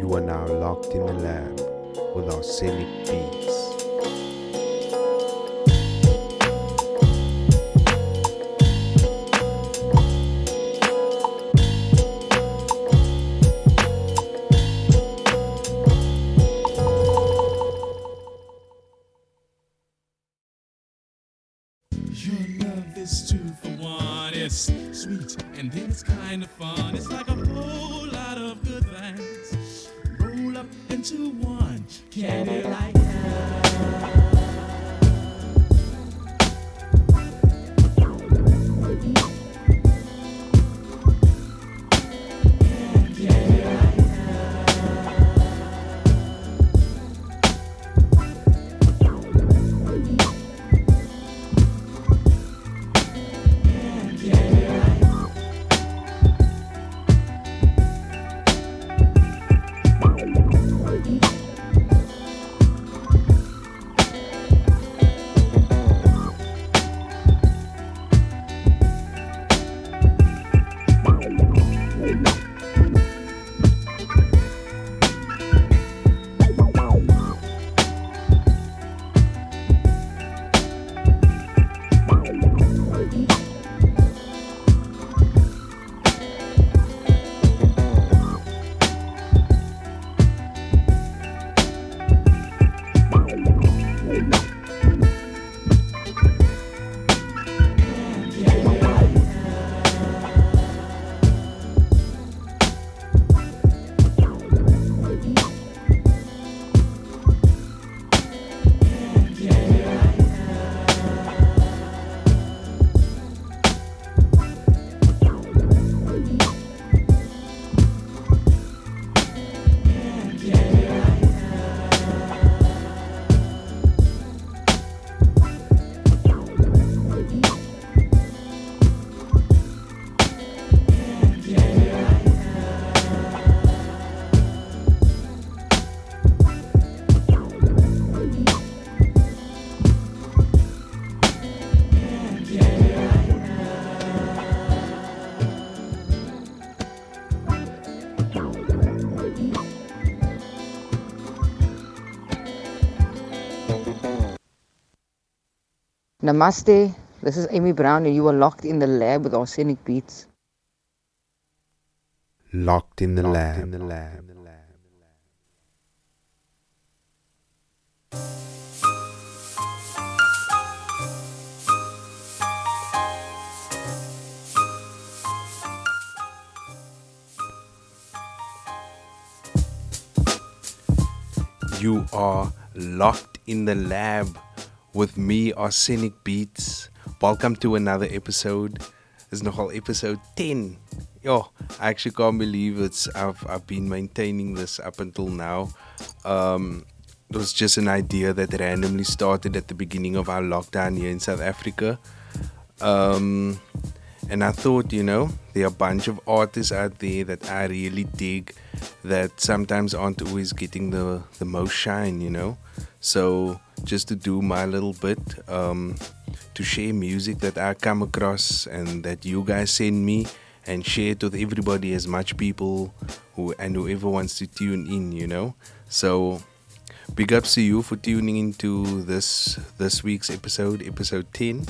You are now locked in the lab with Arsenic Beats. Your love is 2 for 1. It's sweet and then it's kind of fun. It's like a whole lot of good things roll up into one. Candy like Namaste, this is Amy Brown and you are locked in the lab with Arsenic Beats. Locked in the lab. You are locked in the lab with me, Arsenic Beats. Welcome to another episode. It's nogal episode 10. Yo, I actually can't believe I've been maintaining this up until now. It was just an idea that randomly started at the beginning of our lockdown here in South Africa. And I thought, there are a bunch of artists out there that I really dig that sometimes aren't always getting the most shine, So just to do my little bit, to share music that I come across and that you guys send me and share it with everybody, as much people whoever wants to tune in, So big ups to you for tuning into this week's episode 10.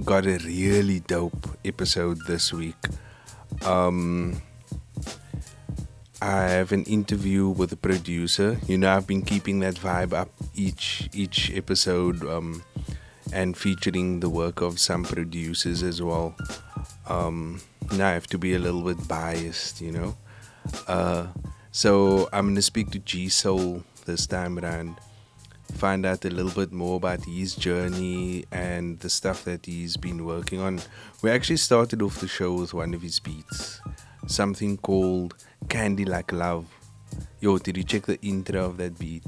Got a really dope episode this week. I have an interview with a producer. I've been keeping that vibe up each episode, and featuring the work of some producers as well. Now I have to be a little bit biased, So I'm gonna speak to G Soul this time around. Find out a little bit more about his journey and the stuff that he's been working on. We actually started off the show with one of his beats, something called Candy Like Love. Yo, did you check the intro of that beat?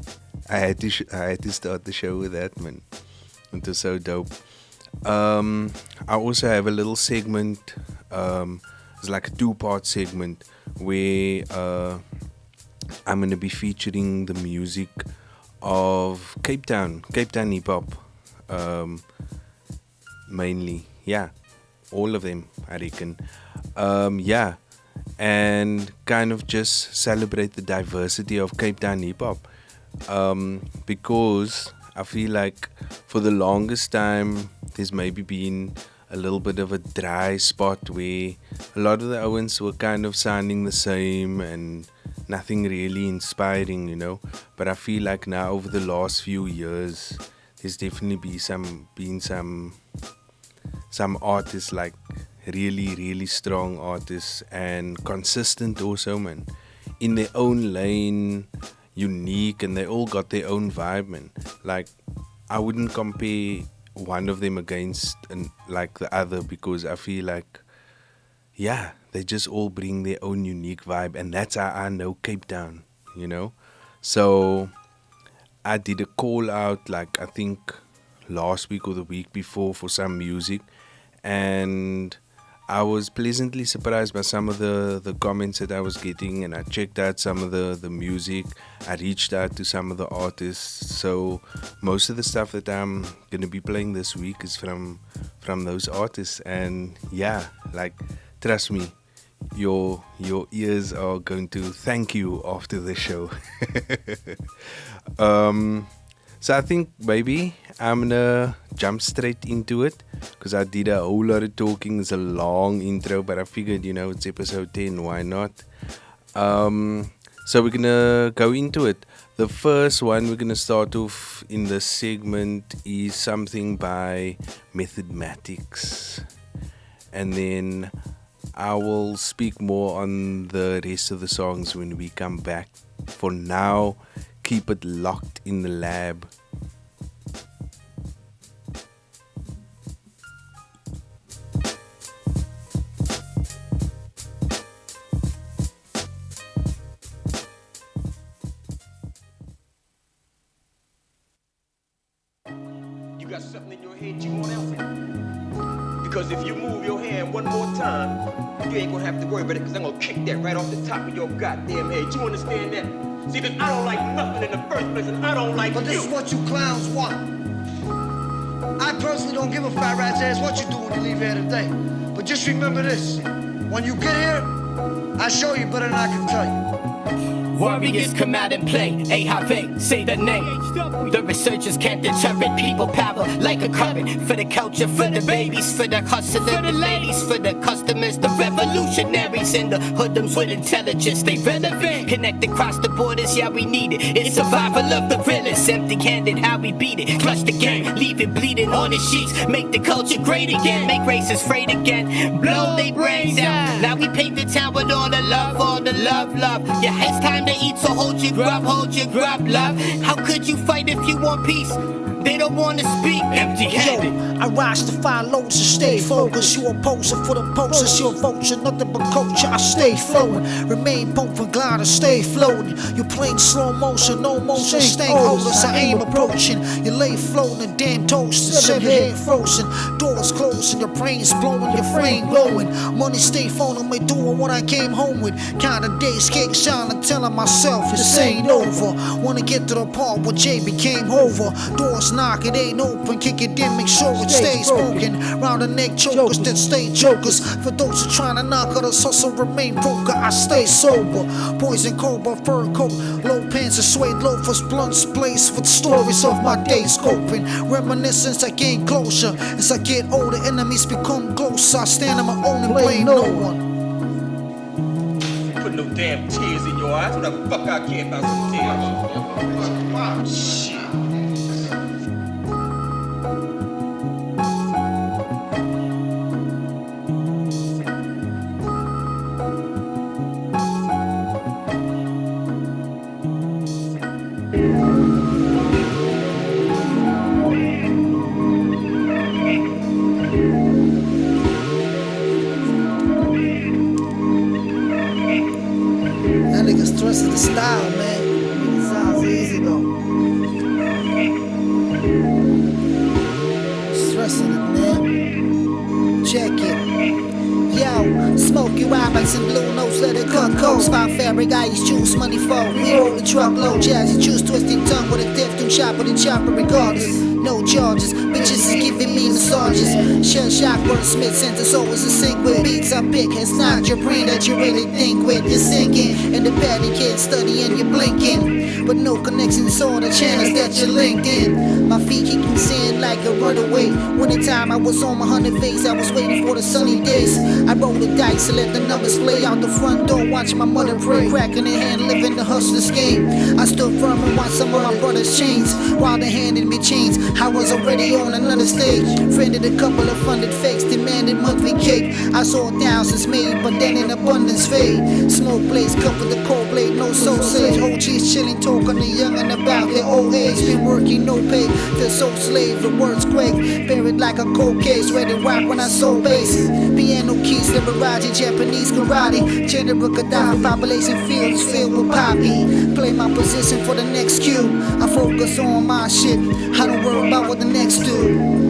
I had to start the show with that, man. It was so dope. I also have a little segment. It's like a 2-part segment where I'm gonna be featuring the music of Cape Town hip hop, mainly. Yeah, all of them, I reckon. and kind of just celebrate the diversity of Cape Town hip hop. Because I feel like for the longest time there's maybe been a little bit of a dry spot where a lot of the Owens were kind of sounding the same and nothing really inspiring, you know. But I feel like now over the last few years there's definitely been some artists, like really strong artists and consistent also, man, in their own lane, unique, and they all got their own vibe, man. Like I wouldn't compare one of them against like the other, because I feel like, yeah, they just all bring their own unique vibe, and that's how I know Cape Town, you know. So I did a call out, like I think last week or the week before, for some music, and I was pleasantly surprised by some of the comments that I was getting, and I checked out some of the music. I reached out to some of the artists. So most of the stuff that I'm gonna be playing this week is from those artists, and yeah, like trust me, your ears are going to thank you after the show. So I think maybe I'm gonna jump straight into it, because I did a whole lot of talking. It's a long intro, but I figured, you know, it's episode 10, why not? So we're gonna go into it. The first one we're gonna start off in this segment is something by Maticz, and then I will speak more on the rest of the songs when we come back. For now, keep it locked in the lab. You got something in your head you want out? Because if you move your hand one more time, you ain't gonna have to worry about it, because I'm gonna kick that right off the top of your goddamn head. You understand that? See, because I don't like nothing in the first place, and I don't like But you. this is what you clowns want. I personally don't give a fat rat's ass what you do when you leave here today. But just remember this. When you get here, I show you better than I can tell you. Warriors come out and play. A-H-V, say the name. The researchers can't deter it. People power like a current. For the culture, for the babies, for the hustlers, for the ladies, for the customers, the revolutionaries, and the hoodlums with intelligence. They relevant. Connect across the borders, yeah, we need it. It's survival of the realest. Empty-handed, how we beat it. Clutch the game, leave it bleeding on the sheets. Make the culture great again. Make races afraid again. Blow they brains out. Now we paint the town with all the love, love. Yeah, it's time to eat, so hold your grub, love. How could you fight if you want peace? They don't wanna speak, empty-handed. Yo, I rise to find loads and stay focused. You a poser for the posters, you a vulture, nothing but culture. I stay flowing, remain potent, glide and stay floating. You playing slow motion, no motion, staying hopeless. I aim approaching, you lay floating, damn toasted, set your head frozen. Doors closing, your brain's blowing, your frame glowing. Money stay phoning me, doing what I came home with. Counting days, cake shining, telling myself this ain't over. Wanna get to the part where Jay became over. Doors knock, it ain't open, kick it in, make sure it stays broken. Round the neck chokers that stay jokers. For those who tryna knock out us, hustle remain broker. I stay sober. Poison cobra, fur coat, low pants and suede loafers, blunts blazed with stories of my days scoping. Reminiscence, I gain closure. As I get older, enemies become closer. I stand on my own and blame no one. Put no damn tears in your eyes. What the fuck I care about some tears? Shit. Stressing the style, man. It sounds easy though. Stressing it, man. Check it. Yo, smoke you out like some blue notes, let it cut coats. Five fabric, ice juice, money fall. We roll the truckload, jazzy juice, twisting tongue with a diff, and chop with a chopper regardless. no charges. Bitches is giving me massages. Shell shock, wordsmith, sentence always in sync with beats I pick. It's not your brain that you really think with. You're sinking in the padding kid, studying, you're blinking. But no connections on the channels that you're linked in. My feet keep me seeing like a runaway. Winter time, I was on my 100 face. I was waiting for the sunny days. I rolled the dice and let the numbers play out the front door. Watching my mother pray, cracking her hand, living the hustler's game. I stood firm and watched some of my brothers change while they handed me chains. I was already on another stage. Friended a couple of funded fakes, demanded monthly cake. I saw thousands made, but then in abundance fade. Smoke blaze covered the cold blade, no soul sage. OGs chilling, talking to young and about their old age. Been working, no pay, feel so slave, the words quake. Buried like a cold case, ready to rock when I sold bass. Piano keys, liberace, Japanese karate. General Gaddafi, population fields filled with poppy. Play my position for the next cue. I focus on my shit, I don't worry about what the next do.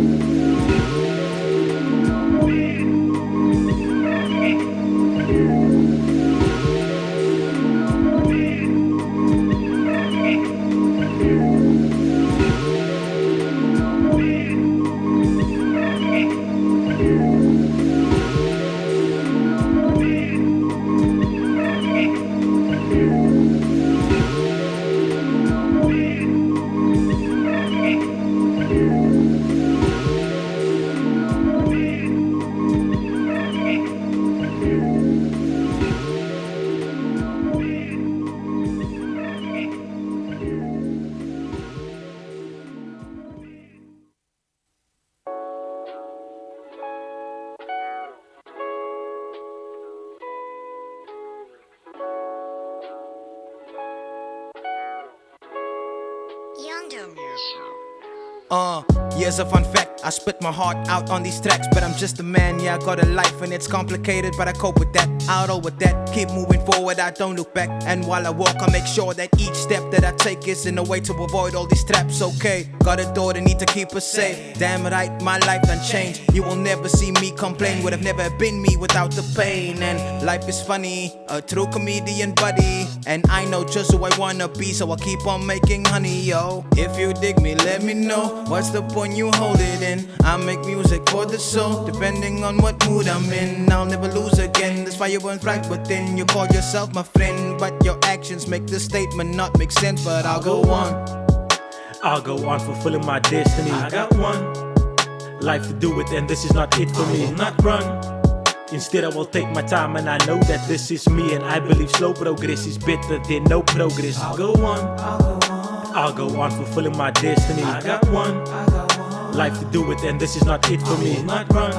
Here's a fun fact, I spit my heart out on these tracks. But I'm just a man, yeah, I got a life and it's complicated, but I cope with that, I'll roll with that. Keep moving forward, I don't look back. And while I walk, I make sure that each step that I take is in a way to avoid all these traps, okay? Got a daughter, need to keep her safe. Damn right, my life done changed. You will never see me complain, would have never been me without the pain. And life is funny, a true comedian buddy. And I know just who I wanna be, so I keep on making honey, yo. If you dig me, let me know. What's the point you hold it in? I make music for the soul, depending on what mood I'm in. I'll never lose again, this fire burns right within. You call yourself my friend, but your actions make the statement not make sense. But I'll go on fulfilling my destiny. I got one life to do it, and this is not it for me. I will not run. Instead I will take my time, and I know that this is me. And I believe slow progress is better than no progress. I'll go on fulfilling my destiny. I got one life to do it, and this is not it for me. I will not run.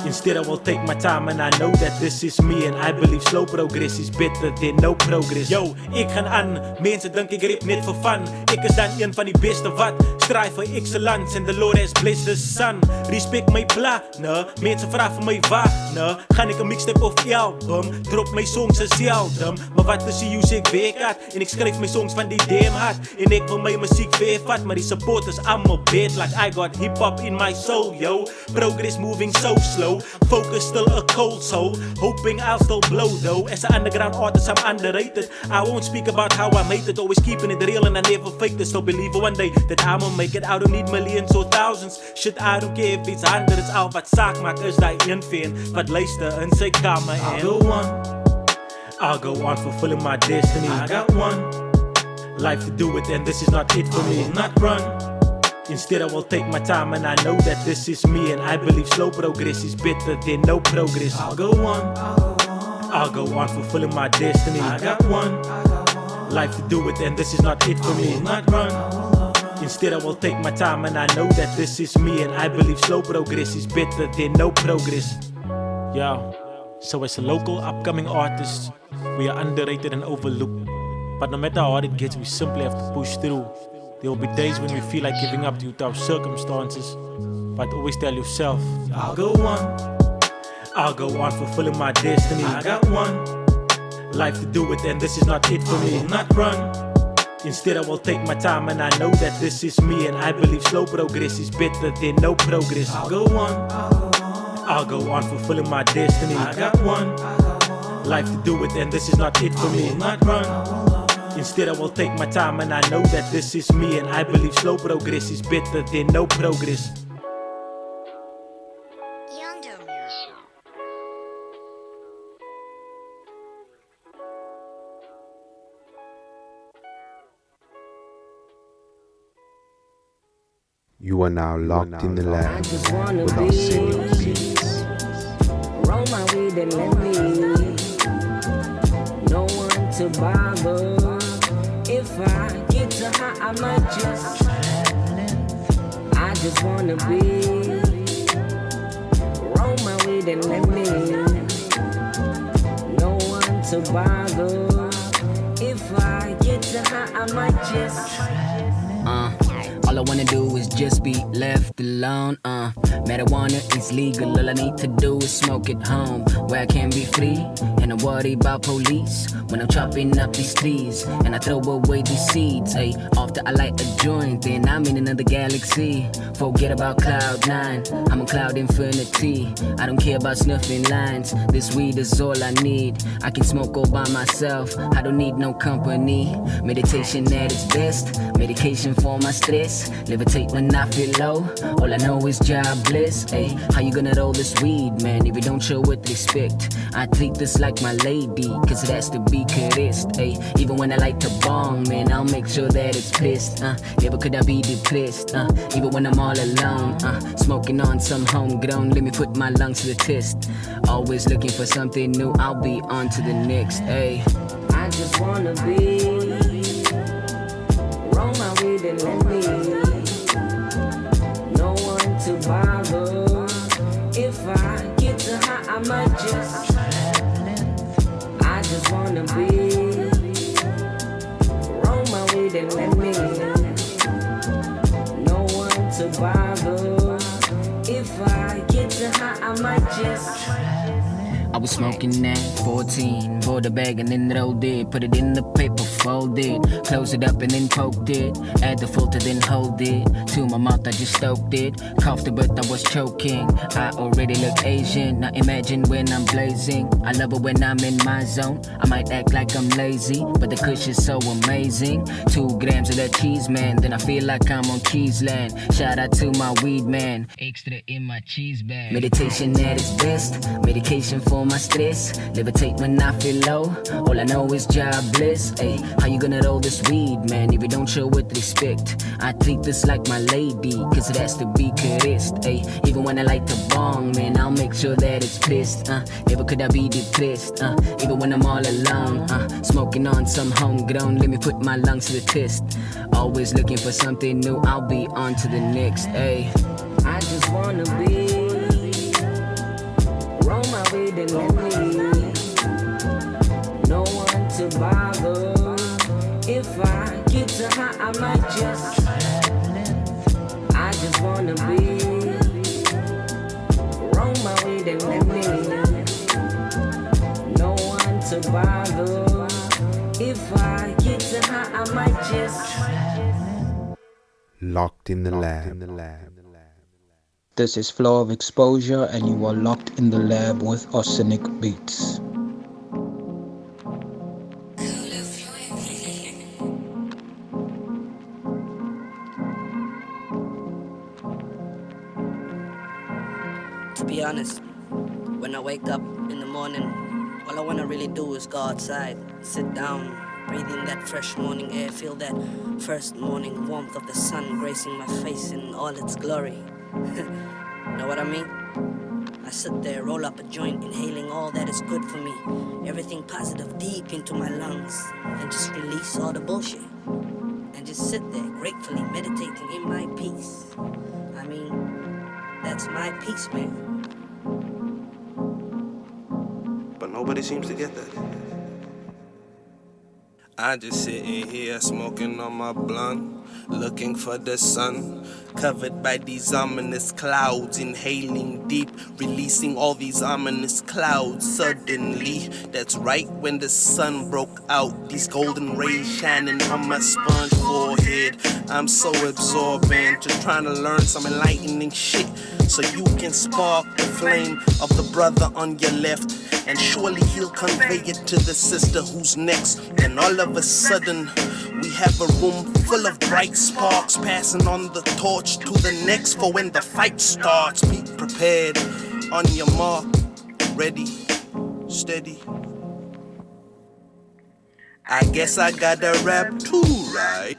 Instead I will take my time, and I know that this is me. And I believe slow progress is better than no progress. Yo, ik gaan aan, mensen denk ik rip net voor fun. Ik is dan een van die beste wat strive for excellence, and the Lord has blessed the sun. Respect my plannen, mensen vragen van mij wanneer gaan ik een mixtape of album, drop my songs is seldom. Maar wat is die music werk en ik schrijf my songs van die damn hard. En ik wil my muziek vervat, maar die supporters allemaal bad. Like I got hip hop in my soul, yo. Progress moving so slow, focus still a cold soul, hoping I'll still blow though. As an underground artist I'm underrated. I won't speak about how I made it, always keeping it real and I never faked it. So believe one day that I'ma make it. I don't need millions or thousands, shit I don't care if it's hundreds. Al wat saak maak is die een fan wat luister in sy kamer. I'll go on fulfilling my destiny. I got one life to do it, and this is not it for me. I will not run. Instead I will take my time, and I know that this is me. And I believe slow progress is better than no progress. I'll go on fulfilling my destiny. I got one life to do it, and this is not it for me. I will not run. Instead I will take my time, and I know that this is me. And I believe slow progress is better than no progress. Yeah, so as a local upcoming artist, we are underrated and overlooked. But no matter how hard it gets, we simply have to push through. There will be days when we feel like giving up due to our circumstances, but always tell yourself, I'll go on fulfilling my destiny. I got one life to do it, and this is not it for me. I will not run. Instead I will take my time, and I know that this is me. And I believe slow progress is better than no progress. I'll go on fulfilling my destiny. I got one life to do it, and this is not it for me. I will not run. Instead, I will take my time, and I know that this is me. And I believe slow progress is better than no progress. You are now locked in the lab with Arsenic Beats. Roll my weed and let me. No one to bother. If I get too high, I might just. I just wanna be. Roll my weed and let me. No one to bother. If I get too high, I might just. All I wanna do is just be left alone. Marijuana is legal, all I need to do is smoke at home, where I can be free, and I worry about police when I'm chopping up these trees, and I throw away these seeds. Ay, after I light a joint, then I'm in another galaxy. Forget about cloud 9, I'm a cloud infinity. I don't care about snuffing lines, this weed is all I need. I can smoke all by myself, I don't need no company. Meditation at its best, medication for my stress. Levitate when I feel low, all I know is job bliss. Ay, how you gonna roll this weed, man, if you don't show with respect? I treat this like my lady, cause it has to be caressed. Ay, even when I like to bong, man, I'll make sure that it's pissed. Never could I be depressed, even when I'm all alone. Smoking on some homegrown, let me put my lungs to the test. Always looking for something new, I'll be on to the next. Ay, I just wanna be. Roll my weed and let me. No one to bother. If I get too high, I might just. I just wanna be. Roll my weed and let me. No one to bother. If I get too high, I might just. I was smoking at 14, bought a bag and then rolled it, put it in the paper, fold it, close it up and then poked it, add the filter then hold it, to my mouth I just stoked it, coughed it but I was choking, I already look Asian, now imagine when I'm blazing, I love it when I'm in my zone, I might act like I'm lazy, but the kush is so amazing, 2 grams of that cheese man, then I feel like I'm on cheese land, shout out to my weed man, extra in my cheese bag, meditation at its best, medication for my stress, levitate when I feel low, all I know is job bliss. Ay, how you gonna roll this weed, man, if you don't show with respect? I treat this like my lady, cause it has to be caressed. Ay, even when I like to bong, man, I'll make sure that it's pissed. Never could I be depressed, even when I'm all alone. Smoking on some homegrown, let me put my lungs to the test. Always looking for something new, I'll be on to the next. Ay, I just wanna be. Roll my weed and let me. No one to bother. If I get too high, I might just. I just wanna be. Roll my weed and let me. No one to bother. If I get too high, I might just. Locked in the lab. This is Floy of Xposure, and you are locked in the lab with Arsenic Beats. To be honest, when I wake up in the morning, all I wanna really do is go outside, sit down, breathe in that fresh morning air, feel that first morning warmth of the sun gracing my face in all its glory. Know what I mean? I sit there, roll up a joint, inhaling all that is good for me, everything positive deep into my lungs, and just release all the bullshit. And just sit there, gratefully meditating in my peace. I mean, that's my peace, man. But nobody seems to get that. I just sitting here smoking on my blunt, looking for the sun, covered by these ominous clouds, inhaling deep, releasing all these ominous clouds. Suddenly, that's right when the sun broke out, these golden rays shining on my sponge forehead. I'm so absorbed into trying to learn some enlightening shit, so you can spark the flame of the brother on your left and surely he'll convey it to the sister who's next. And all of a sudden, we have a room full of bright sparks, passing on the torch to the next. For when the fight starts, be prepared. On your mark, ready, steady. I guess I gotta rap too, right?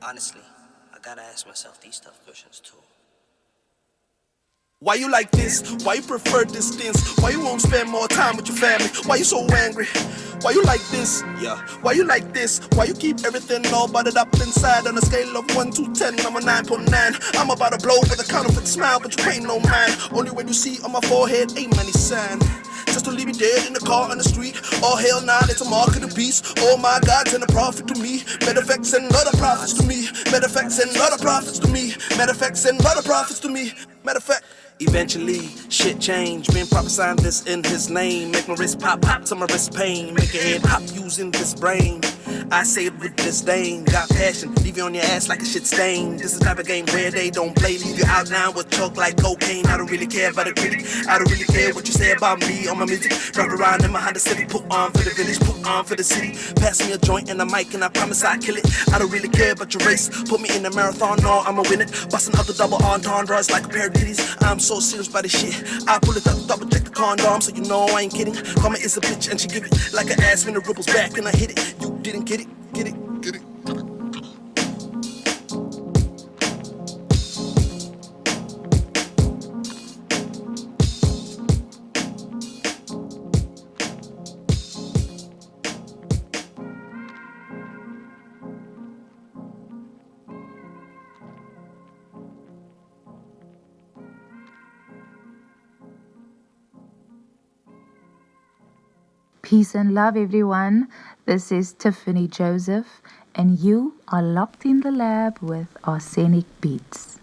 Honestly, I gotta ask myself these tough questions too. Why you like this? Why you prefer distance? Why you won't spend more time with your family? Why you so angry? Why you like this? Yeah. Why you like this? Why you keep everything all buttered up inside? On a scale of 1 to 10, I'm a 9.9. I'm about to blow with a counterfeit smile, but you pay no mind. Only when you see on my forehead ain't money sign. Just to leave me dead in the car on the street. Oh hell nah, it's a mark of the beast. Oh my God, send a prophet to me. Matter of fact, send other prophets to me. Matter of fact, send other prophets to me. Matter of fact, send other prophets to me. Matter of fact. Eventually, shit changed. Been prophesying this in his name. Make my wrist pop, pop to my wrist pain. Make your head pop using this brain. I say it with disdain. Got passion, leave you on your ass like a shit stain. This is the type of game where they don't play. Leave you out now with chalk like cocaine. I don't really care about a critic. I don't really care what you say about me on my music. Drive around in my Honda Civic. Put on for the village, put on for the city. Pass me a joint and a mic and I promise I kill it. I don't really care about your race. Put me in a marathon, no, I'ma win it. Busting up the double entendres like a pair of titties. I'm so serious about this shit. I pull it up, double check the condom, so you know I ain't kidding. Call me, it's a bitch, and she give it like an ass when the ripples back, and I hit it. You didn't get it, get it, get it. Peace and love, everyone. This is Tiffany Joseph, and you are locked in the lab with Arsenic Beats.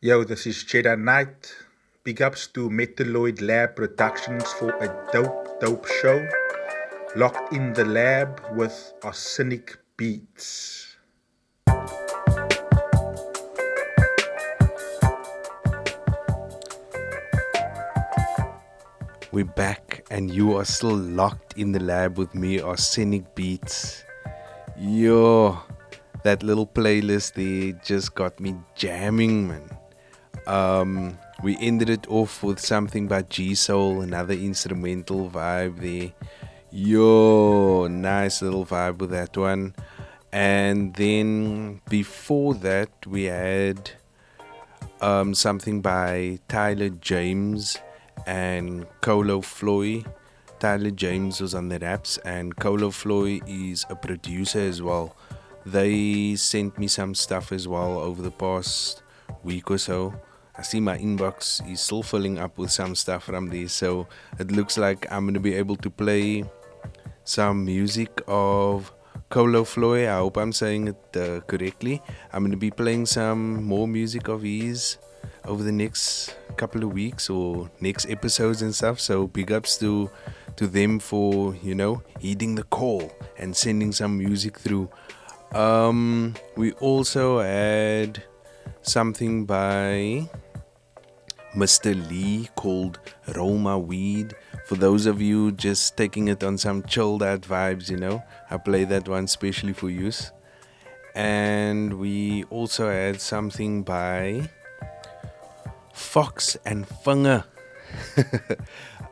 Yo, this is Cheddar Knight. Big ups to Metalloid Lab Productions for a dope show. Locked in the lab with Arsenic Beats. We're back and you are still locked in the lab with me, Arsenic Beats. Yo, that little playlist there just got me jamming, man. We ended it off with something by G-Soul, another instrumental vibe there. Yo, nice little vibe with that one. And then before that we had something by Tyler James and Colo Floy. Tyler James was on the raps and Colo Floy is a producer as well. They sent me some stuff as well over the past week or so, I see my inbox is still filling up with some stuff from there, so it looks like I'm gonna be able to play some music of Colo Floy. I hope I'm saying it correctly. I'm gonna be playing some more music of his over the next couple of weeks or next episodes and stuff. So big ups to them for heeding the call and sending some music through. We also had something by Mr. Lee called Roma Weed. For those of you just taking it on some chilled out vibes, I play that one specially for use. And we also had something by F.O.X and Vinger.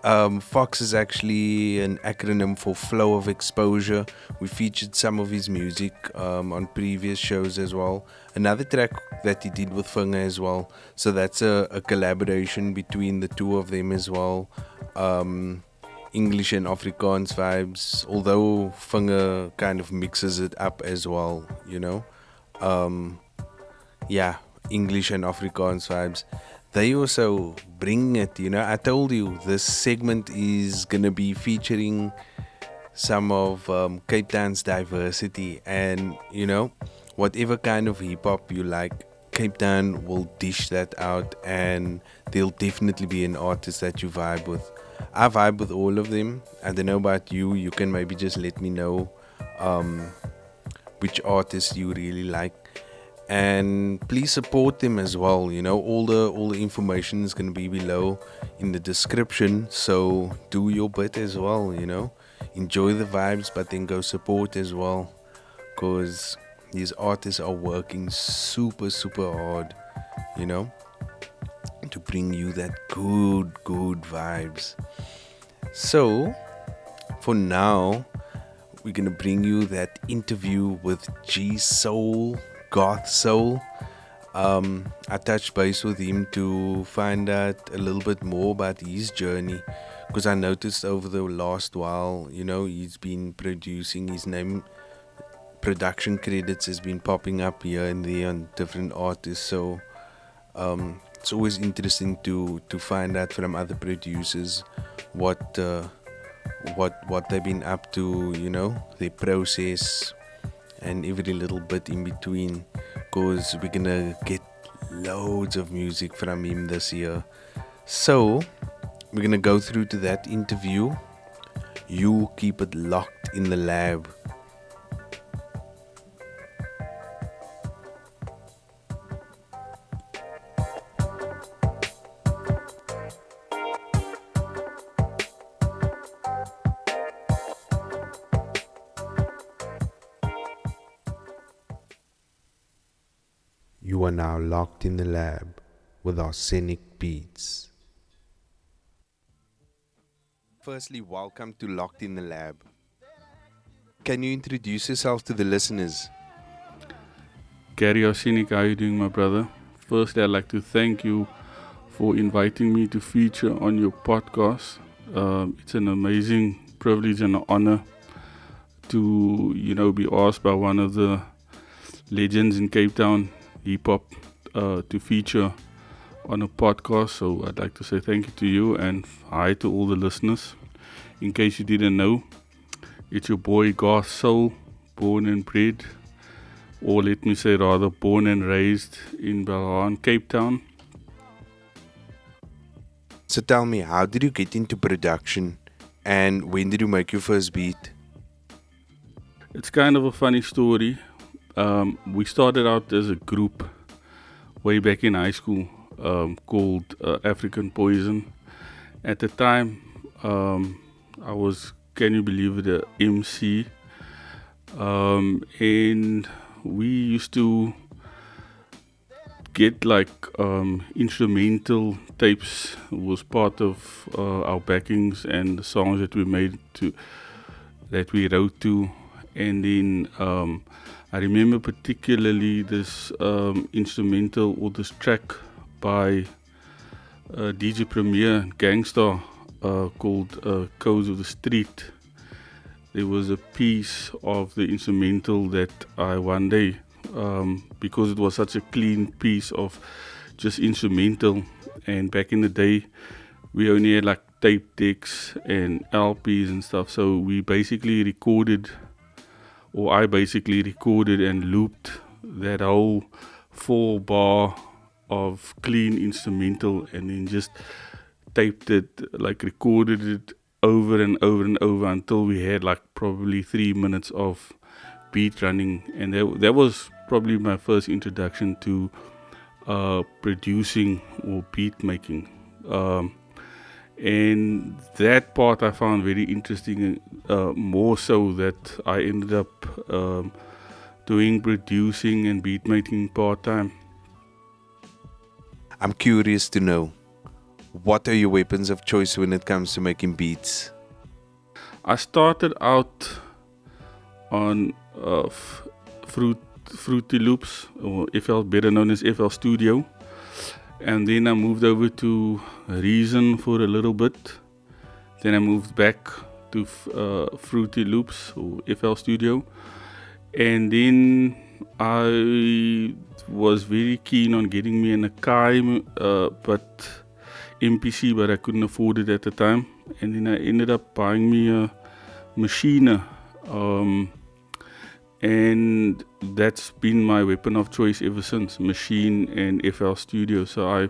F.O.X is actually an acronym for Flow of Exposure. We featured some of his music on previous shows as well. Another track that he did with Vinger as well. So that's a collaboration between the two of them as well. English and Afrikaans vibes. Although Vinger kind of mixes it up as well, English and Afrikaans vibes. They also bring it, I told you this segment is gonna be featuring some of Cape Town's diversity, and whatever kind of hip hop you like, Cape Town will dish that out, and there'll definitely be an artist that you vibe with. I vibe with all of them. I don't know about you. You can maybe just let me know which artists you really like. And please support them as well. All the information is going to be below in the description, so do your bit as well. Enjoy the vibes, but then go support as well, because these artists are working super hard to bring you that good vibes. So for now, we're going to bring you that interview with G Soul, Garth Soul. I touched base with him to find out a little bit more about his journey, because I noticed over the last while, he's been producing. His name, production credits, has been popping up here and there on different artists. So it's always interesting to find out from other producers what they've been up to, their process, and every little bit in between, because we're gonna get loads of music from him this year. So we're gonna go through to that interview. You keep it locked in the lab. You are now locked in the lab with Arsenic Beats. Firstly, welcome to Locked in the Lab. Can you introduce yourself to the listeners? Gary Arsenic, how are you doing, my brother? Firstly, I'd like to thank you for inviting me to feature on your podcast. It's an amazing privilege and an honor to, be asked by one of the legends in Cape Town hip hop to feature on a podcast. So I'd like to say thank you to you and hi to all the listeners. In case you didn't know, it's your boy Garth Soul, born and bred, or let me say rather born and raised in Belharen, Cape Town. So tell me, how did you get into production and when did you make your first beat? It's kind of a funny story. We started out as a group way back in high school called African Poison. At the time, I was, can you believe it, the MC. And we used to get like instrumental tapes. It was part of our backings and the songs that we made that we wrote to. And then I remember particularly this instrumental or this track by DJ Premier Gangstar called Codes of the Street. There was a piece of the instrumental that I one day, because it was such a clean piece of just instrumental. And back in the day, we only had like tape decks and LPs and stuff. So we basically recorded, or I basically recorded and looped that whole 4-bar of clean instrumental, and then just taped it, like recorded it over and over and over until we had like probably 3 minutes of beat running. And that was probably my first introduction to producing or beat making. And that part I found very interesting, more so that I ended up doing producing and beat making part-time. I'm curious to know, what are your weapons of choice when it comes to making beats? I started out on Fruity Loops, or better known as FL Studio, and then I moved over to Reason for a little bit. Then I moved back to Fruity Loops or FL Studio, and then I was very keen on getting me an Akai MPC, but I couldn't afford it at the time. And then I ended up buying me a Machine, and that's been my weapon of choice ever since, Machine and FL Studio. So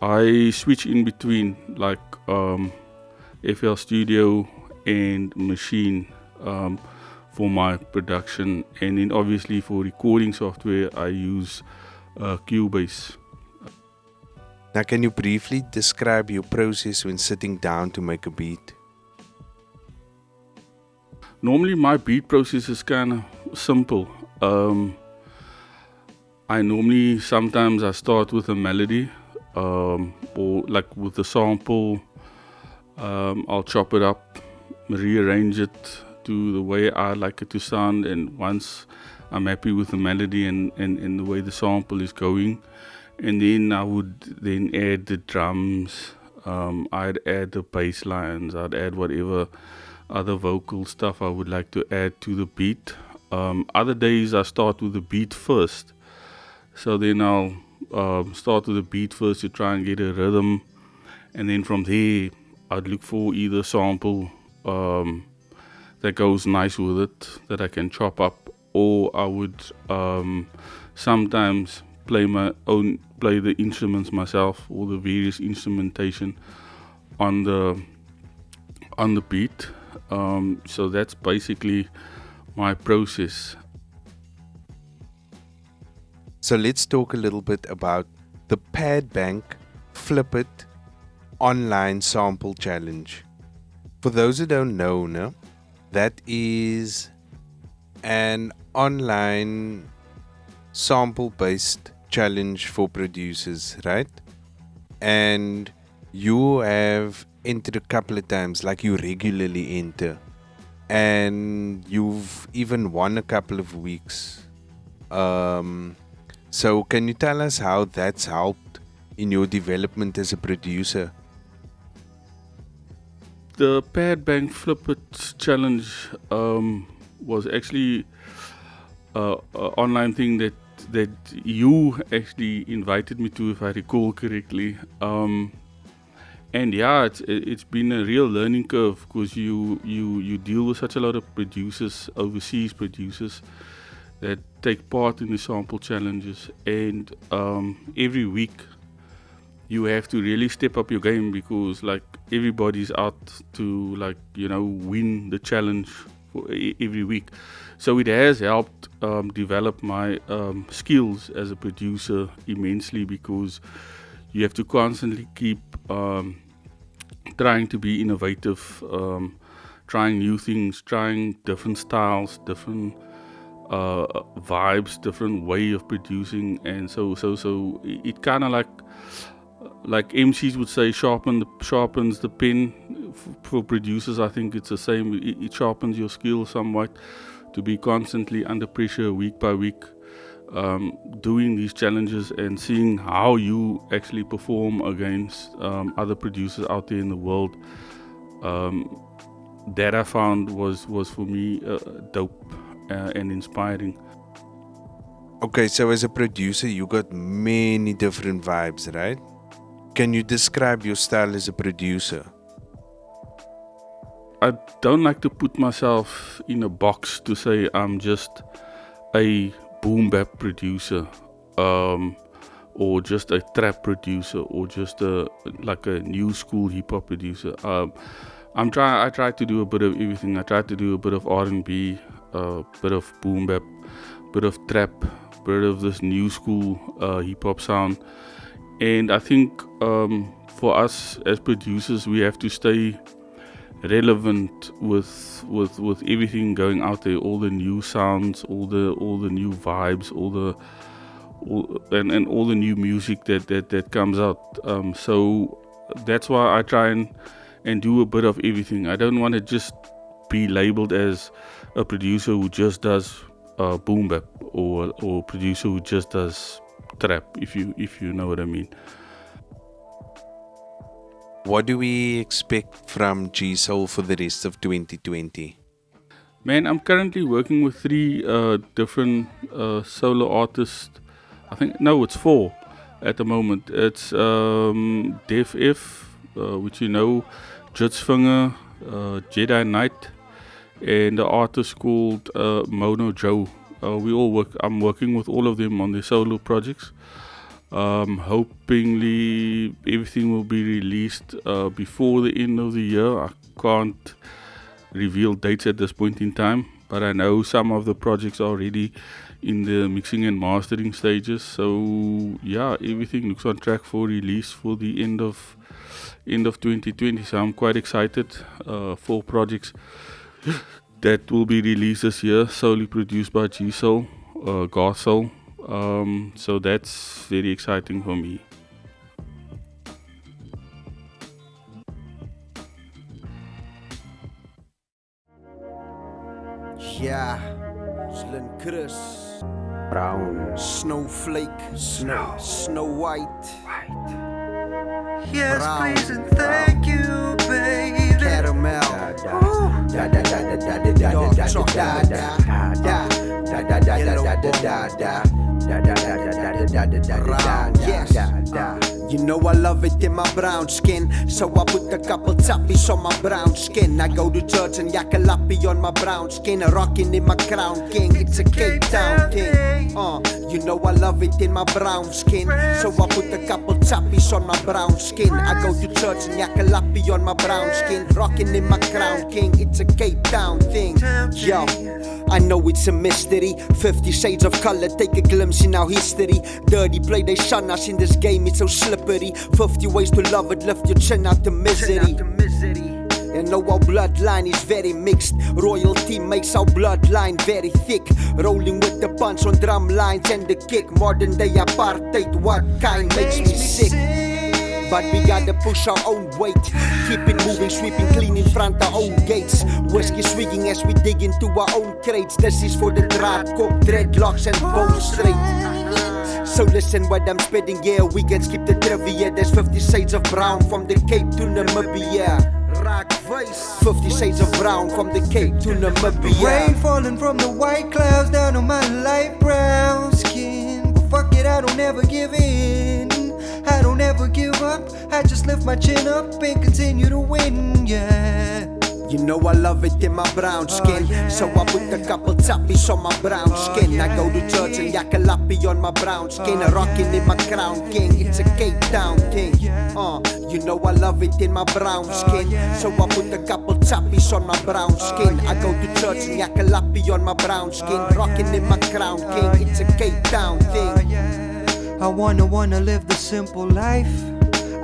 I switch in between like FL Studio and Machine for my production, and then obviously for recording software I use Cubase. Now, can you briefly describe your process when sitting down to make a beat? Normally my beat process is kind of simple. Sometimes I start with a melody, or like with a sample. I'll chop it up, rearrange it to the way I like it to sound, and once I'm happy with the melody and the way the sample is going, and then I would then add the drums, I'd add the bass lines, I'd add whatever other vocal stuff I would like to add to the beat. Other days I start with the beat first, so then I'll start with the beat first to try and get a rhythm, and then from there I'd look for either sample that goes nice with it that I can chop up, or I would sometimes play the instruments myself, or the various instrumentation on the beat. So that's basically my process. So let's talk a little bit about the Pad Bank Flip It online sample challenge. For those who don't know, that is an online sample-based challenge for producers, right? And you have entered a couple of times, like you regularly enter, and you've even won a couple of weeks. So can you tell us how that's helped in your development as a producer? The Pad Bank Flip It challenge was actually an online thing that you actually invited me to, if I recall correctly. And yeah, it's been a real learning curve, because you deal with such a lot of producers, overseas producers, that take part in the sample challenges, and every week you have to really step up your game, because like everybody's out to win the challenge for every week. So it has helped develop my skills as a producer immensely, because you have to constantly keep trying to be innovative, trying new things, trying different styles, different vibes, different way of producing. And so it kind of like MCs would say, sharpens the pen. For producers, I think it's the same. It sharpens your skills somewhat to be constantly under pressure week by week, doing these challenges and seeing how you actually perform against other producers out there in the world. That I found was for me dope and inspiring. Okay, so as a producer, you got many different vibes, right? Can you describe your style as a producer? I don't like to put myself in a box to say I'm just a boom bap producer, or just a trap producer, or just a new school hip hop producer. I try to do a bit of everything. I try to do a bit of R&B, a bit of boom bap, bit of trap, bit of this new school hip hop sound. And I think for us as producers, we have to stay relevant with everything going out there, all the new sounds, all the new vibes, all the new music that comes out. So that's why I try and do a bit of everything. I don't want to just be labeled as a producer who just does boom bap, or producer who just does trap, if you know what I mean. What do we expect from G-Soul for the rest of 2020? Man, I'm currently working with 3 different solo artists. It's 4 at the moment. It's Def F, which you know, Vinger, Jedi Knight, and the artist called Mono Joe. I'm working with all of them on their solo projects. Hopefully everything will be released before the end of the year. I can't reveal dates at this point in time, but I know some of the projects are already in the mixing and mastering stages. So yeah, everything looks on track for release for the end of 2020. So I'm quite excited. 4 projects that will be released this year, solely produced by G-Soul, Garth. So that's very exciting for me. Yeah, Slim Chris, Brown, Snowflake, Snow White. Yes, Brown, please and thank you, baby. Caramel, You know I love it in my brown skin, so I put a couple tappies on my brown skin. I go to church and yakalapi on my brown skin, rocking in my crown king. It's a Cape Town thing. You know I love it in my brown skin, so I put a couple tappies on my brown skin. I go to church and yakalapi on my brown skin, rocking in my crown king. It's a Cape Town thing. Yo, I know it's a mystery. 50 shades of color, take a glimpse in our history. Dirty play, they shun us in this game, it's so slippery. 50 ways to love it, lift your chin out the misery. And know our bloodline is very mixed. Royalty makes our bloodline very thick. Rolling with the punch on drum lines and the kick. Modern day apartheid, what kind makes me sick? But we gotta push our own weight. Keep it moving, sweeping clean in front our own gates. Whiskey swigging as we dig into our own crates. This is for the dry cop, dreadlocks and bone straight. So listen what I'm spitting, yeah, we can skip the trivia. There's 50 shades of brown from the Cape to Namibia. 50 shades of brown from the Cape to Namibia. Rain falling from the white clouds down on my light brown skin. But fuck it, I don't ever give in. I don't ever give up. I just lift my chin up and continue to win, yeah. You know I love it in my brown skin, so I put a couple tappies on my brown skin. I go to church and yakalapi on my brown skin, rocking in my crown king. It's a Cape Town thing. You know I love it in my brown skin, so I put a couple tappies on my brown skin. I go to church and yakalapi on my brown skin, rocking in my crown king. It's a Cape Town thing. I wanna live the simple life.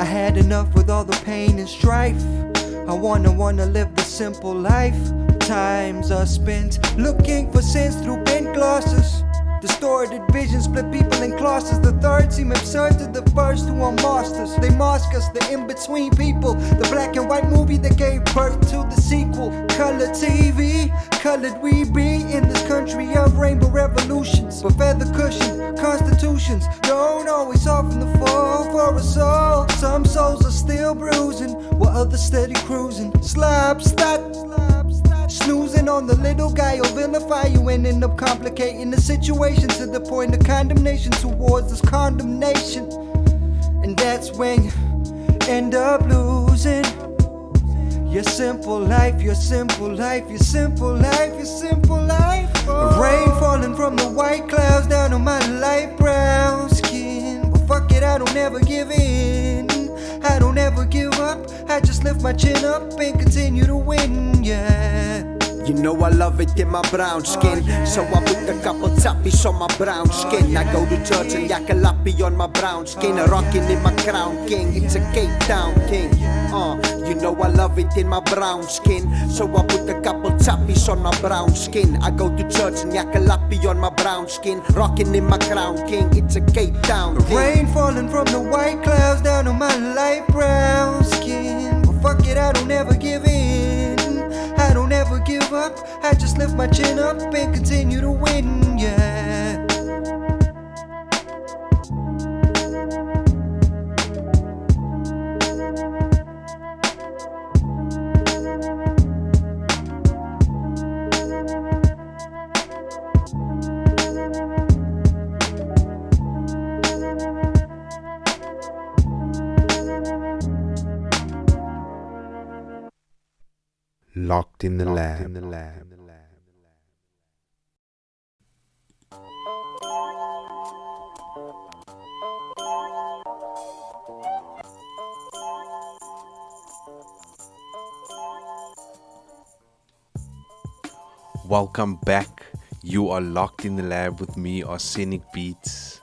I had enough with all the pain and strife. I wanna live the simple life. Times are spent looking for sense through bent glasses. Distorted vision split people in classes. The third seem absurd to the first who are masters. They mask us, the in-between people. The black and white movie that gave birth to the sequel. Color TV, colored we be in this country of rainbow revolutions. But feather cushion constitutions don't always soften the fall for us all. Some souls are still bruising while others steady cruising. Slap, stop. Snoozing on the little guy will vilify you and end up complicating the situation to the point of condemnation towards this condemnation. And that's when you end up losing your simple life, your simple life, your simple life, your simple life. Oh. Rain falling from the white clouds down on my light brown skin. But fuck it, I don't ever give in. I don't ever give up. I just lift my chin up and continue to win, yeah. You know I love it in my brown skin, so I put a couple tappies on my brown skin. I go to church and yakalapi on my brown skin, rocking in my crown king. It's a Cape Town king. You know I love it in my brown skin, so I put a couple tappies on my brown skin. I go to church and yakalapi on my brown skin, rocking in my crown king. It's a Cape Town king. Rain falling from the white clouds down on my light brown skin. But fuck it, I don't ever give in. I don't ever give up. I just lift my chin up and continue to win, yeah. Locked in the lab. Welcome back. You are locked in the lab with me, Arsenic Beats.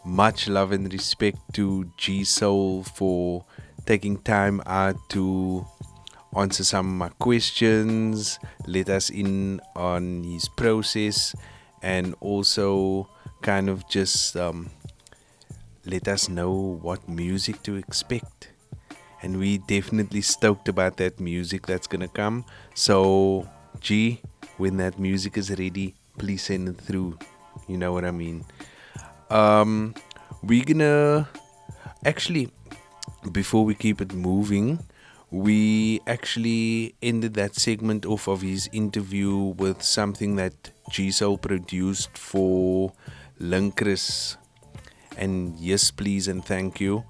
Much love and respect to G Soul for taking time out to answer some of my questions, let us in on his process, and also kind of just let us know what music to expect. And we definitely stoked about that music that's gonna come. So G, when that music is ready, please send it through. You know what I mean. We're gonna actually, before we keep it moving, we actually ended that segment off of his interview with something that G-Soul produced for Linkris. And yes, please and thank you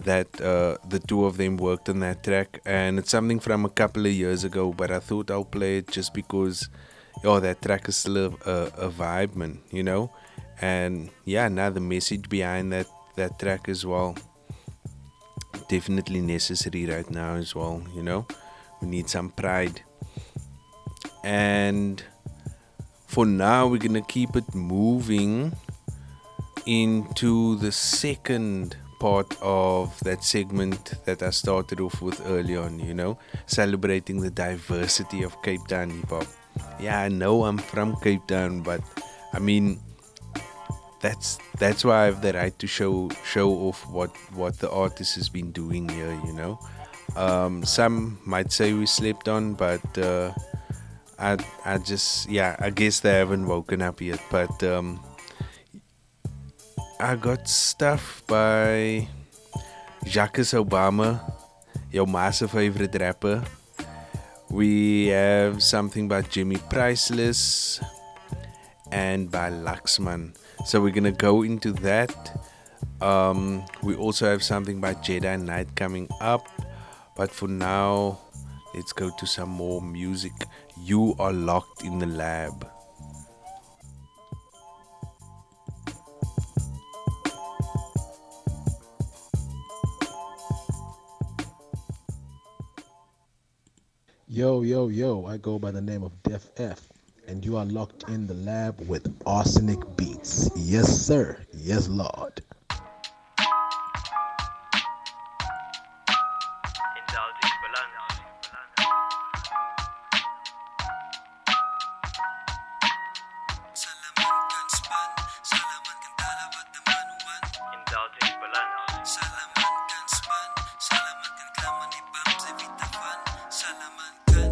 that the two of them worked on that track. And it's something from a couple of years ago, but I thought I'll play it just because that track is still a vibe, man, you know. And yeah, now the message behind that track as well, definitely necessary right now as well, you know. We need some pride. And for now, we're gonna keep it moving into the second part of that segment that I started off with early on, you know, celebrating the diversity of Cape Town hip-hop. Yeah, I know I'm from Cape Town, but I mean, that's why I have the right to show off what the artist has been doing here, you know. Some might say we slept on, but I guess they haven't woken up yet. But I got stuff by Jacques Obama, your massive favorite rapper. We have something by Jimmy Priceless and by Laxman. So we're gonna go into that. We also have something by Jedi Knight coming up. But for now, let's go to some more music. You are locked in the lab. Yo, I go by the name of Def F, and you are locked in the lab with Arsenic Beats. Yes, sir. Yes, Lord.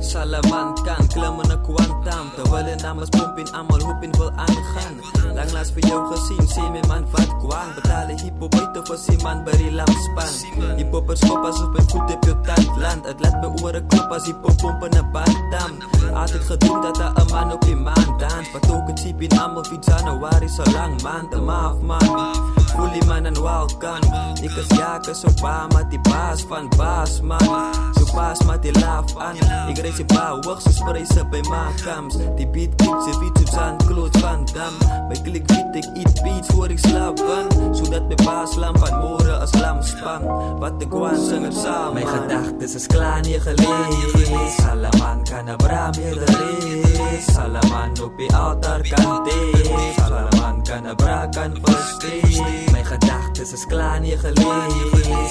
Salaman kan klimmen na kwantam. Terwijl in namens pompin allemaal hoepin wil aangaan. Lang laatst voor jou gezien, zie me man wat kwam. Betalen hippo buiten voor si man bij die lampspan. Hippo per schop alsof mijn voet op je land. Het laat mijn oren klop als hippo pompen naar bandam. Had ik gedoemd dat er een man op je maan dans. Wat ook het ziep in allemaal fiets januari zo lang man. De maaf man, voel die man en welkan. Ik is jaken zo pa met die baas van baas man. Zo baas met die laaf aan. Ik reis je bouw, wacht zo sprezen bij makams. Die beat kickt ze fiets op zijn kloot van dam. Bij klik beat ik eat beats voor ik slaap van. Zodat mijn baas lam van moren als lamspan. Wat de kwaan zingen samen. Mijn gedachten is klaar neergelegd. Salaman kan Abraham is. Salaman op je altaar kan dit. Salaman kan Abraham kan versteen. Mijn gedachten is klaar neergelegd.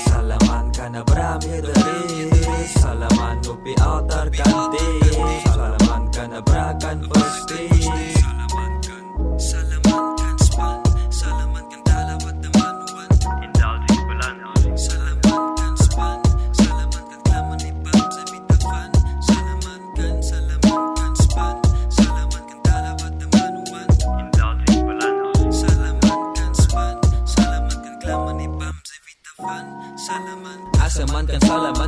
Salaman kan Abraham is. Salaman op je altaar kan dit. Salaman kan Abraham kan versteen. Salaman kan span. Salaman kan dalen wat de man want. Indulging beland. Salaman kan span. Salaman kan klammen die band ze weten van. Salaman kan span. Salaman kan dalen wat de man want. Indulging beland. Salaman kan span. Salaman kan klammen die band ze weten van. Salaman. Als een man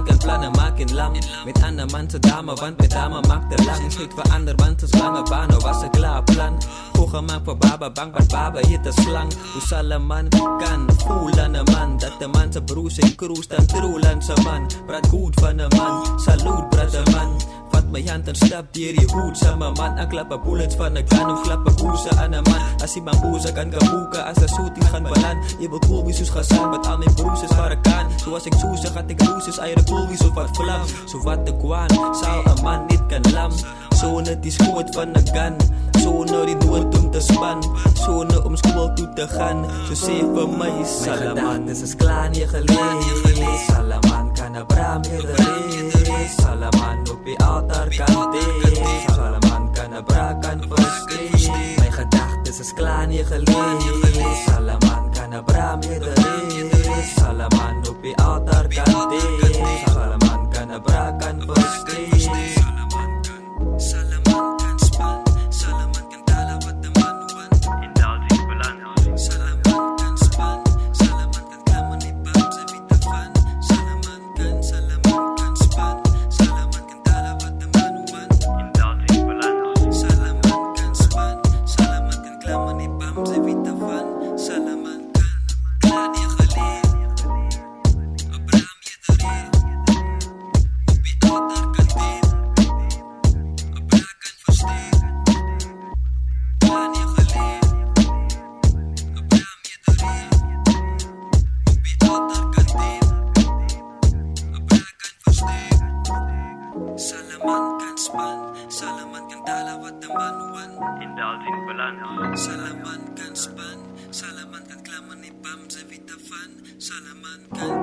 kan plannen maken lam. Met andere man te dame, want met dame maakt er lang. Schiet voor ander man te lange banen, was een klaar plan. Hoge man voor baba, bang wat baba hit de slang. Hoe zal een man kan voelen een man. Dat de man zijn broers en cruise dan troelen zijn man. Praat goed van een man, salut brother man. Vat mijn hand en stap dier je hoed samen man. Ik klappen bullets van een gun, of klappen koersen aan een man. Als hij mijn boezen kan boeken, als de shooting gaan balan. Je wilt cool wie zoes gaan zijn, met al mijn broers waar ik kan. Zoals ik zoes, gaat ik roes, eieren cool wie zo wat vlam. Zo wat de kwaan, zou een man niet kan lam. Zo'n die schoot van een gun. Zo'n die dood om te span. Zo'n om school toe te gaan. Zo zeven mij, Salaman is klaar neergelegd. Salaman kan Abraham is. Salaman op je altaar kan dit. Salaman kan Abraham kan versteen. Mijn gedachten is klaar neergelegd. Salaman kan Abraham is. Salaman op je altaar kan dit. Salaman kan Abraham kan versteen. Salaman kan span. Salaman kan dalen wat de man want. Indulging beland. Salaman kan span. Salaman kan klammen die band ze weten van. Salaman kan span. Salaman kan dalen wat de man want. Indulging beland. Salaman kan span. Salaman kan klammen die band ze weten van. Salaman kan klaar neergelegd. Abraham je erin. Op je altaar kan dit. Salaman kan span. Salaman kan dalen wat de man want. Indulging beland. Salaman kan span. Salaman kan klammen die bam ze weten van. Salaman kan.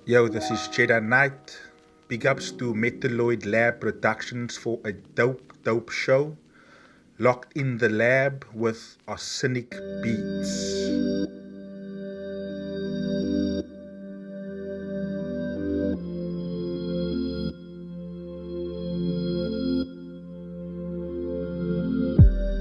Yo, this is Jedi Knight. Big ups to Metalloid Lab Productions for a dope show. Locked in the lab with Arsenic Beats.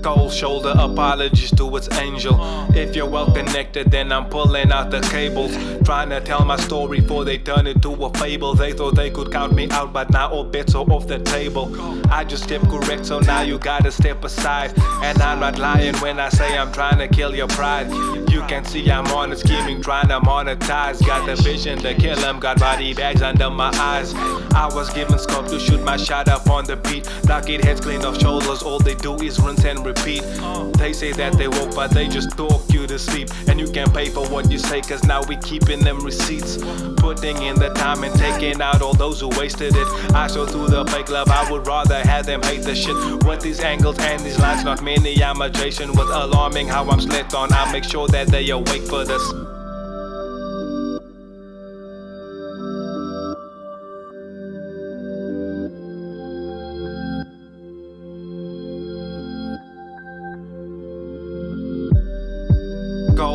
Cold shoulder apologies to its angel. If you're well connected, then I'm pulling out the cables. Trying to tell my story before they turn it to a fable. They thought they could count me out, but now all bets are off the table. I just stepped correct, so now you gotta step aside. And I'm not lying when I say I'm trying to kill your pride. You can see I'm on it, scheming, trying to monetize. Got the vision to kill him, got body bags under my eyes. I was given scope to shoot my shot up on the beat. Knock it heads clean off shoulders, all they do is rinse and repeat. They say that they woke, but they just talk you to sleep. And you can pay for what you say, cause now we keeping them receipts. Putting in the time and taking out all those who wasted it. I saw through the fake love, I would rather have them hate the shit. With these angles and these lines, not many I'm adjacent with. Alarming how I'm slit on, I make sure that they awake for this.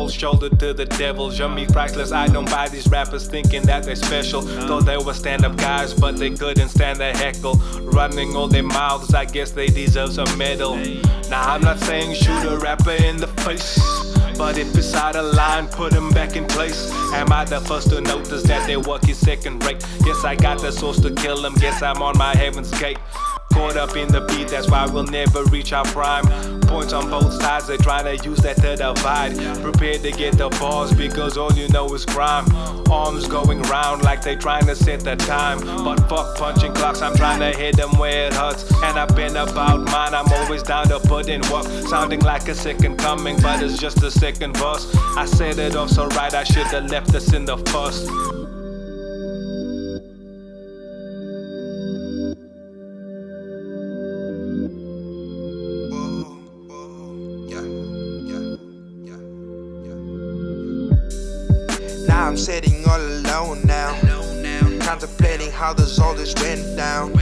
cold shoulder to the devil. Jummy Tracklist, I don't buy these rappers thinking that they're special. Thought they were stand-up guys, but they couldn't stand the heckle. Running all their mouths, I guess they deserve some medal. Now I'm not saying shoot a rapper in the face, but if it's out of line, put him back in place. Am I the first to notice that their work is second rate? Yes, I got the source to kill him, guess I'm on my heaven's gate. Caught up in the beat, that's why we'll never reach our prime. Points on both sides, they're trying to use that to divide. Prepared to get the bars because all you know is crime. Arms going round like they trying to set the time. But fuck punching clocks, I'm trying to hit them where it hurts. And I've been about mine, I'm always down to put in work. Sounding like a second coming, but it's just the second verse. I set it off so right, I should have left us in the first. I'm sitting all alone now, contemplating how this all this went down.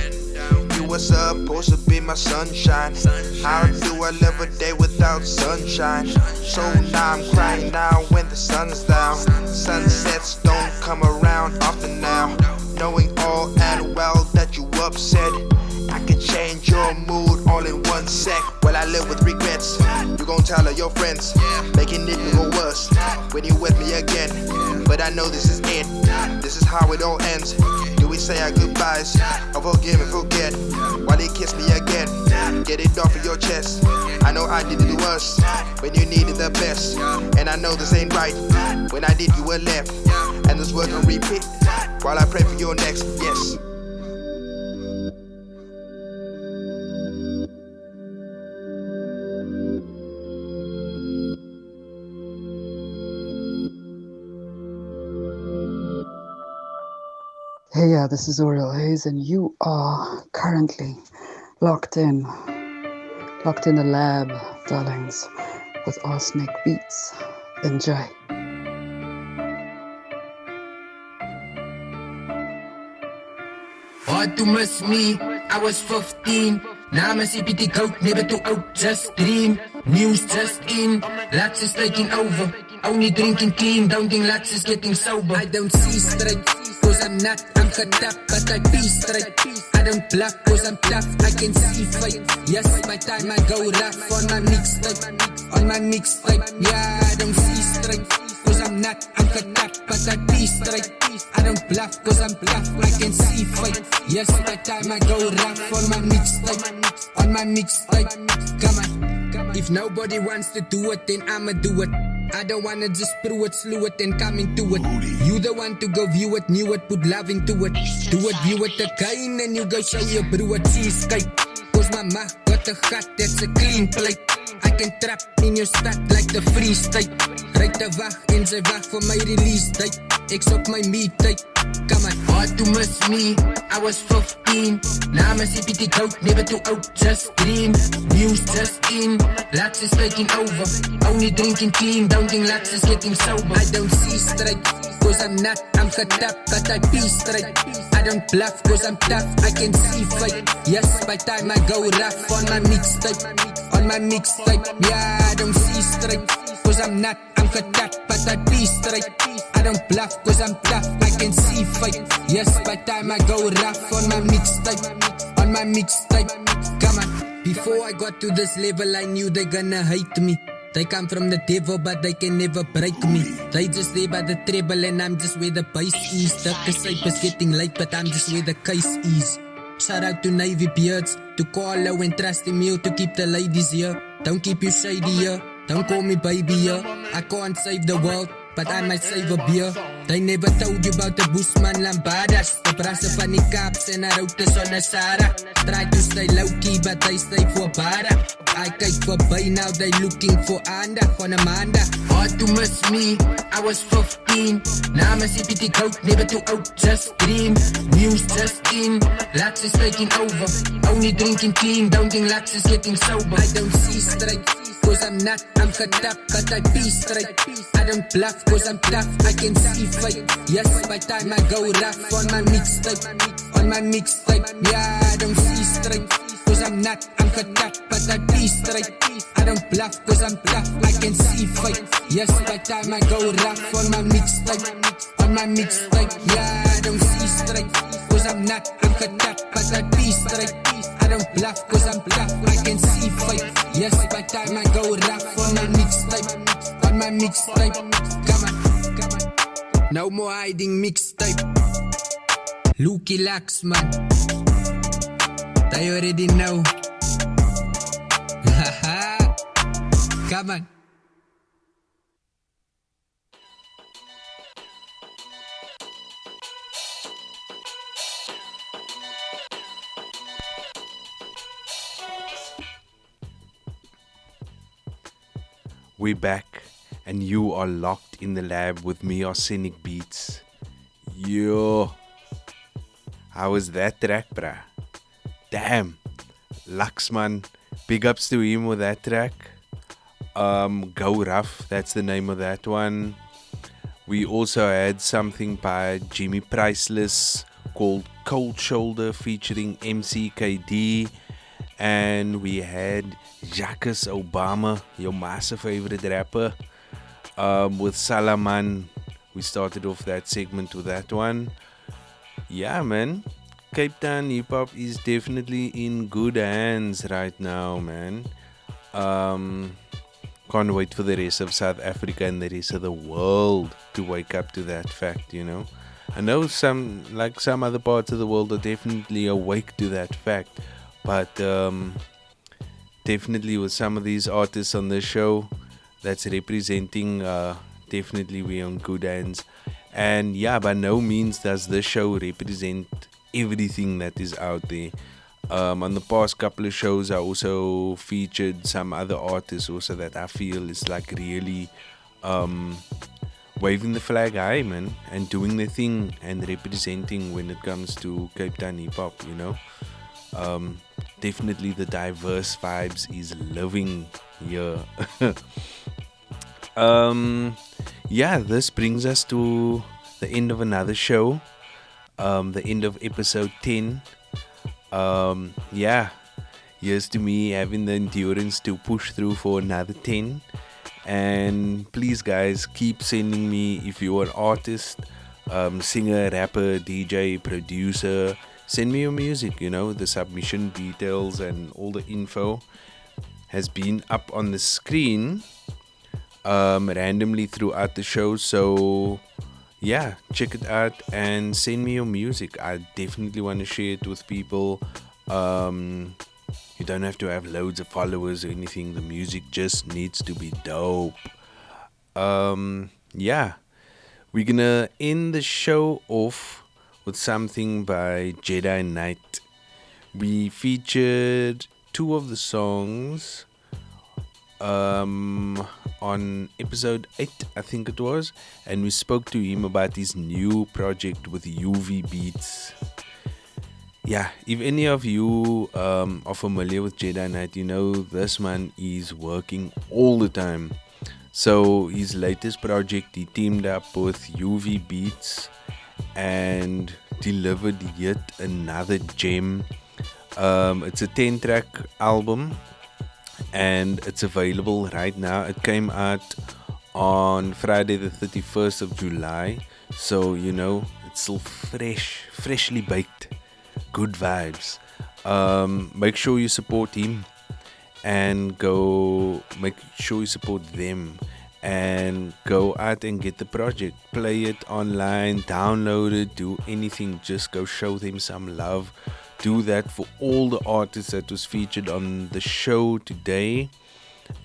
You were supposed to be my sunshine. How do I live a day without sunshine? So now I'm crying now when the sun's down. Sunsets don't come around often now. Knowing all and well that you upset, I could change your mood all in 1 sec. Well, I live with regrets. You gon' tell all your friends, making it go worse when you with me again. But I know this is it. This is how it all ends. Do we say our goodbyes or forgive and forget? While you kiss me again, get it off of your chest. I know I did the worst when you needed the best, and I know this ain't right. When I did, you were left, and this work on repeat while I pray for your next. Yes. Hey, yeah, this is Oriel Hayes, and you are currently locked in the lab, darlings, with Arsenic Beats. Enjoy. Hard to miss me, I was 15. Now I'm a CPT coat, never too old, just dream. News just in, Lats is taking over. Only drinking clean, don't think Lats is getting sober. I don't see straight, cause I'm not, I'm getapped, but I be straight. I don't bluff, cause I'm tough, I can see fate. Yes, by time I go rough on my mixtape. On my mixtape, yeah, I don't see straight, cause I'm not, I'm getapped, but I be straight. I don't bluff, cause I'm tough, I can see fate. Yes, by time I go rough on my mixtape. On my mixtape, come on. If nobody wants to do it, then I'ma do it. I don't wanna just screw it, slew it, and come into it. You the one to go view it, knew it, put love into it. Do it, view it again, and you go show your brew a cheesecake. Cause mama got a gut that's a clean plate. I can trap in your stad like the Free State. Right de wag en sy wag for my release date. X op my meat tape. Come on, hard to miss me, I was 15. Now I'm a CPT coat, never too old, just dream. News just in, Lats is taking over. Only drinking clean, don't think Lats is getting sober. I don't see straight, cause I'm not, I'm getapped, but I be straight. I don't bluff, cause I'm tough, I can see fate. Yes, by time I go rough on my mixtape. On my mixtape, yeah, I don't see straight, cause I'm not, I'm getapped, but I be straight. I don't bluff, cause I'm tough, I can see fate. Yes, by time I go rough on my mixtape. On my mixtape, come on. Before I got to this level, I knew they gonna hate me. They come from the devil, but they can never break me. They just there by the treble, and I'm just where the bass is. The cassette is getting late, but I'm just where the case is. Shout out to Navy Beards, to Colo and Trusty Meal to keep the ladies here. Don't keep you shady here, don't call me baby here. I can't save the world, but I might save a beer. They never told you about the Bushman Lambadas, the brasse van die Kaps en haar routes on a Sarah. Try to stay low-key, but they stay for bara. I kyk voorbij, now they looking for aandag on Amanda. Hard to miss me, I was 15. Now I'm a CPT coat, never too old, just dream. News just in, Lats is taking over. Only drinking clean, don't think Lats is getting sober. I don't see straight, cause I'm not, I'm getapped, but I be straight. I don't bluff, cause I'm tough, I can see fate. Yes, by time I go rough on my mixtape. On my mixtape, yeah, I don't see straight, cause I'm not, I'm cut, but I be straight. I don't bluff cause I'm bluff, I can see fight. Yes, by time I go rough on my mixtape, yeah, I don't see straight. Cause I'm not, I'm cut, but I be straight. I don't bluff cause I'm bluff, I can see fight. Yes, by time I go rough on my mixtape, come on. No more hiding mixtape. Lukey Lax, man. They already know. Come on. We're back, and you are locked in the lab with me, Arsenic Beats. Yo, how was that track, bruh? Damn, Laxman, big ups to him with that track. Go Rough, that's the name of that one. We also had something by Jimmy Priceless called Cold Shoulder featuring MCKD. And we had Jacques Obama, your massive favorite rapper, with Salaman. We started off that segment with that one. Yeah, man. Cape Town hip hop is definitely in good hands right now, man. Can't wait for the rest of South Africa and the rest of the world to wake up to that fact, you know. I know some other parts of the world are definitely awake to that fact. But definitely with some of these artists on this show that's representing, definitely we're on good hands. And yeah, by no means does this show represent everything that is out there. On the past couple of shows, I also featured some other artists also that I feel is like really waving the flag high, man, and doing their thing and representing when it comes to Cape Town hip hop, you know. Definitely the diverse vibes is living here. Yeah, this brings us to the end of another show, the end of episode 10. Yeah, here's to me having the endurance to push through for another 10. And please guys, keep sending me, if you're an artist, singer, rapper, DJ, producer, send me your music. You know, the submission details and all the info has been up on the screen randomly throughout the show. So yeah, check it out and send me your music. I definitely want to share it with people. You don't have to have loads of followers or anything. The music just needs to be dope. Yeah, we're gonna end the show off with something by Jedi Knight. We featured two of the songs on episode 8, I think it was, and we spoke to him about his new project with UV Beats. Yeah, if any of you are familiar with Jedi Knight, you know this man is working all the time. So his latest project, he teamed up with UV Beats and delivered yet another gem. It's a 10-track album and it's available right now. It came out on Friday the 31st of July, so you know it's still freshly baked. Good vibes. Make sure you support him and make sure you support them and go out and get the project, play it online, download it, do anything, just go show them some love. Do that for all the artists that was featured on the show today,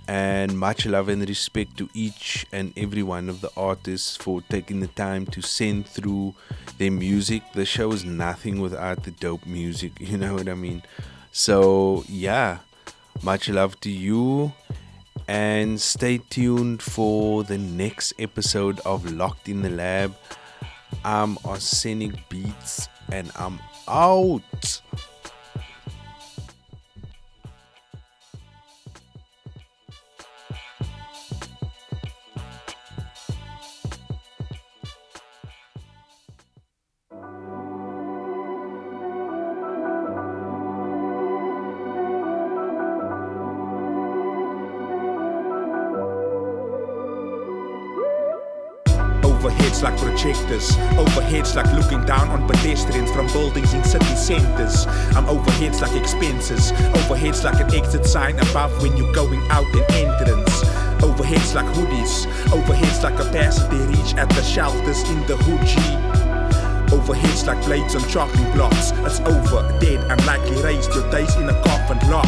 and much love and respect to each and every one of the artists for taking the time to send through their music. The show is nothing without the dope music, you know what I mean? So yeah, much love to you, and stay tuned for the next episode of Locked in the Lab. I'm Arsenic Beats and I'm out. Overheads like projectors, overheads like looking down on pedestrians from buildings in city centers. I'm overheads like expenses, overheads like an exit sign above when you're going out and entrance. Overheads like hoodies, overheads like capacity reach at the shelters in the hoodie. Overheads like blades on chopping blocks. It's over, dead, unlikely raised your days in a coffin lock.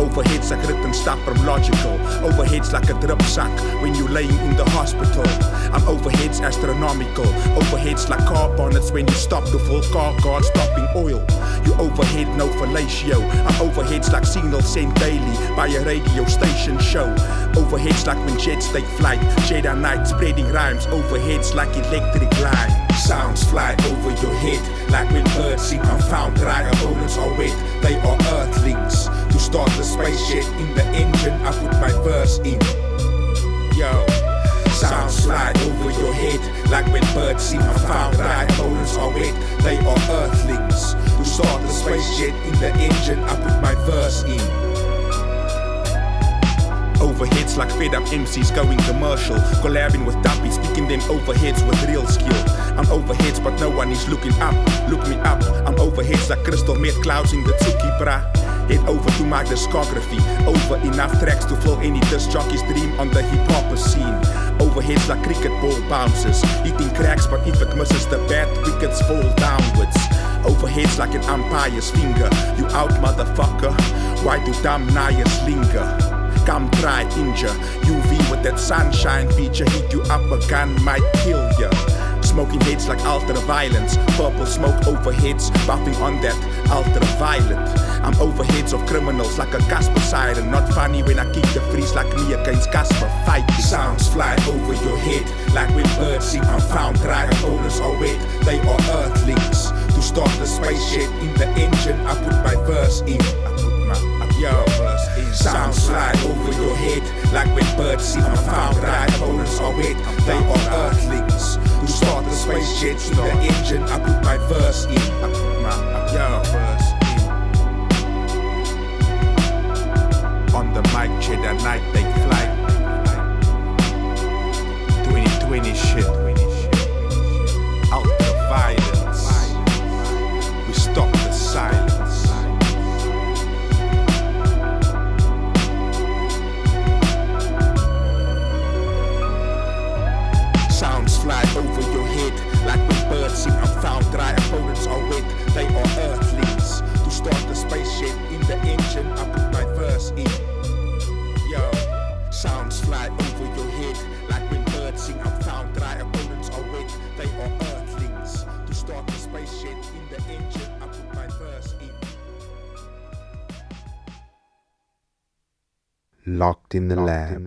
Overheads like written stuff from logical. Overheads like a drip sack when you're laying in the hospital. I'm overheads astronomical. Overheads like car bonnets when you stop the full car guard stopping oil. You overhead no fellatio. I'm overheads like signals sent daily by a radio station show. Overheads like when jets take flight. Jedi Knight spreading rhymes. Overheads like electric line. Sounds fly over your head like when birds sing unfound. Dry opponents are wet, they are earthlings. To start the space jet in the engine, I put my verse in. Yo, sounds fly over your head like when birds sing unfound. Dry opponents are wet, they are earthlings. To start the space jet in the engine, I put my verse in. Overheads like fed up MCs going commercial, collabing with duppies, speaking them overheads with real skill. I'm overheads but no one is looking up, look me up. I'm overheads like crystal meth clouds in the Tsuki bra. Head over to my discography, over enough tracks to fill any disc jockey's dream on the hip-hop scene. Overheads like cricket ball bounces, eating cracks but if it misses the bat, wickets fall downwards. Overheads like an umpire's finger, you out motherfucker, why do dumb nayas linger? Come try injure, UV with that sunshine feature, hit you up, a gun might kill ya. Smoking heads like ultra-violence, purple smoke overheads, buffing on that ultraviolet. I'm overheads of criminals like a Casper siren, not funny when I kick the freeze like me against Casper fighting. Sounds fly over your head like when birds sing unfound. Dry opponents are wet, they are earthlings. To start the space jet in the engine, I put my verse in. Sounds fly over your head like when birds see unfound. Dry opponents are wet, they are earthlings. To start the space jet in the engine, I put my verse in. I put my verse in. On the mic, Jedi Knight take flight. 2020 shit. Ultra violence. We stop the silence. Fly over your head like when birds sing unfound. Dry opponents are wet, they are earthlings. To start the space jet in the engine, I put my verse in. Yo, sounds fly over your head like when birds sing unfound. Dry opponents are wet, they are earthlings. To start the space jet in the engine, I put my verse in. Locked in the lab.